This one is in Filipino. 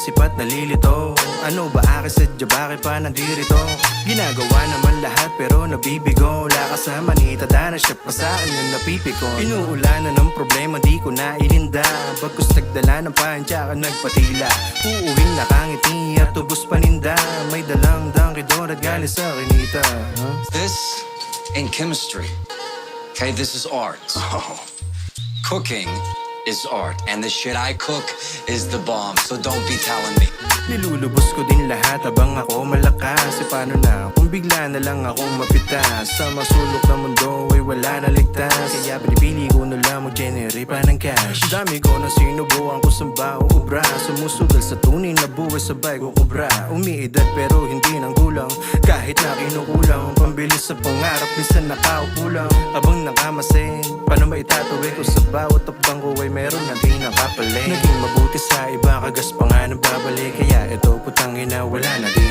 iniisip at nalilito. Ano ba aking sadya, bakit pa nandirito? Ginagawa naman lahat pero nabibigo. Lakas sa manita, dana siya pa sa'kin yung napipiko. Inuulanan ng problema, di ko na ilinda. Bagkus nagdala ng pahan, tsaka nagpatila. Uuwing nakangiti at tubos paninda. May dalang dangkidor at galing sa kinita. This ain't chemistry. Okay, this is art. Cooking is art, and the shit I cook is the bomb, so don't be telling me. Nilulubos ko din lahat habang ako malakas. E paano na kung bigla na lang akong mapitas? Sa masulok na mundo ay wala na ligtas. Kaya pinipili ko na lang mag-generate pa ng cash. Dami ko na sinubukan ko sa bao ubra. Sumusugal sa tunay na buhay sabay ko kubra. Umiidad pero hindi nang gulang. Kahit na kinukulang pambilis sa pangarap, minsan nakaupo lang. Habang nakamasin, paano maitatuwi ko sa bawat takbang ko ay meron na di nakapalit. Naging mabuti sa iba, kagas pa nga nang babalik. Kaya ito putang ina, wala na di